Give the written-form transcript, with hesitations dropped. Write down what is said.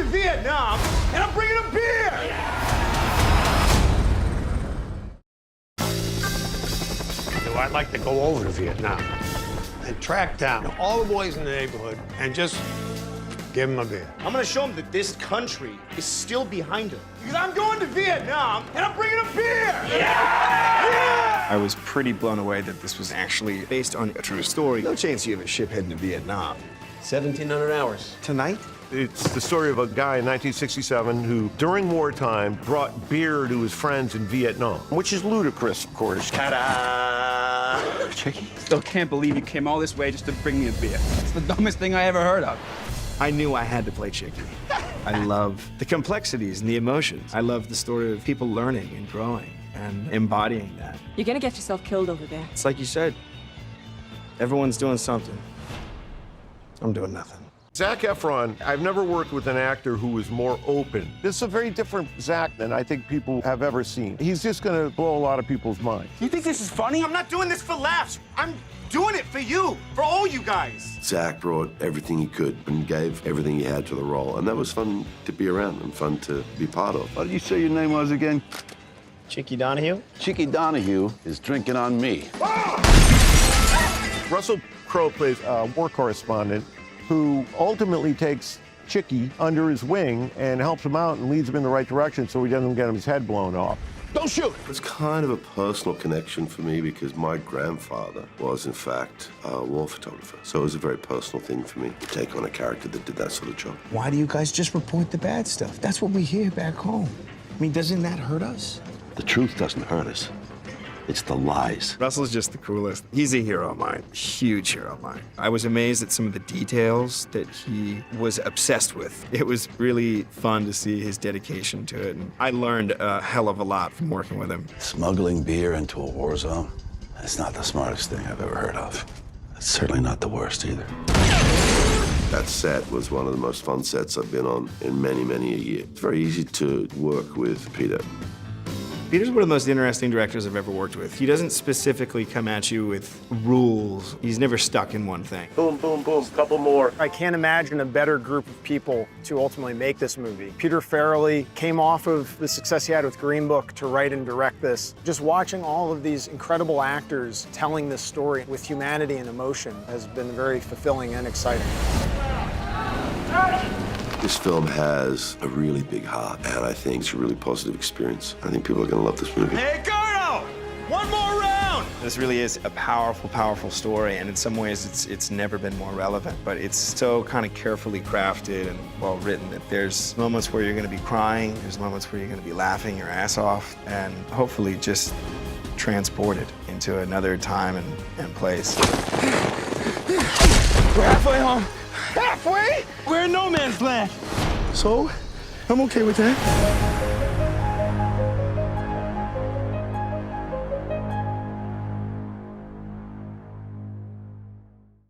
Vietnam, and I'm bringing a beer! So I'd like to go over to Vietnam and track down all the boys in the neighborhood and just give them a beer. I'm gonna show them that this country is still behind them. Because I'm going to Vietnam, and I'm bringing a beer! Yeah! I was pretty blown away that this was actually based on a true story. No chance you have a ship heading to Vietnam. 1,700 hours. Tonight? It's the story of a guy in 1967 who, during wartime, brought beer to his friends in Vietnam, which is ludicrous, of course. Ta-da! Chicky? Still can't believe you came all this way just to bring me a beer. It's the dumbest thing I ever heard of. I knew I had to play Chicky. I love the complexities and the emotions. I love the story of people learning and growing and embodying that. You're gonna get yourself killed over there. It's like you said, everyone's doing something. I'm doing nothing. Zak Efron, I've never worked with an actor who was more open. This is a very different Zak than I think people have ever seen. He's just gonna blow a lot of people's minds. You think this is funny? I'm not doing this for laughs. I'm doing it for you, for all you guys. Zach brought everything he could and gave everything he had to the role, and that was fun to be around and fun to be part of. What did you say your name was again? Chicky Donahue? Chicky Donahue is drinking on me. Rassel Krow plays a war correspondent who ultimately takes Chicky under his wing and helps him out and leads him in the right direction so he doesn't get his head blown off. Don't shoot! It's kind of a personal connection for me because my grandfather was, in fact, a war photographer. So it was a very personal thing for me to take on a character that did that sort of job. Why do you guys just report the bad stuff? That's what we hear back home. I mean, doesn't that hurt us? The truth doesn't hurt us. It's the lies. Russell's just the coolest. He's a hero of mine, huge hero of mine. I was amazed at some of the details that he was obsessed with. It was really fun to see his dedication to it, and I learned a hell of a lot from working with him. Smuggling beer into a war zone? That's not the smartest thing I've ever heard of. It's certainly not the worst either. That set was one of the most fun sets I've been on in many, many a year. It's very easy to work with Peter. Peter's one of the most interesting directors I've ever worked with. He doesn't specifically come at you with rules. He's never stuck in one thing. Boom, boom, boom, couple more. I can't imagine a better group of people to ultimately make this movie. Peter Farrelly came off of the success he had with Green Book to write and direct this. Just watching all of these incredible actors telling this story with humanity and emotion has been very fulfilling and exciting. This film has a really big heart, and I think it's a really positive experience. I think people are going to love this movie. Hey, Gordo! One more round! This really is a powerful, powerful story, and in some ways it's never been more relevant, but it's so kind of carefully crafted and well written that there's moments where you're going to be crying, there's moments where you're going to be laughing your ass off, and hopefully just transported into another time and place. We're halfway home. Halfway? We're in no man's land. So, I'm okay with that.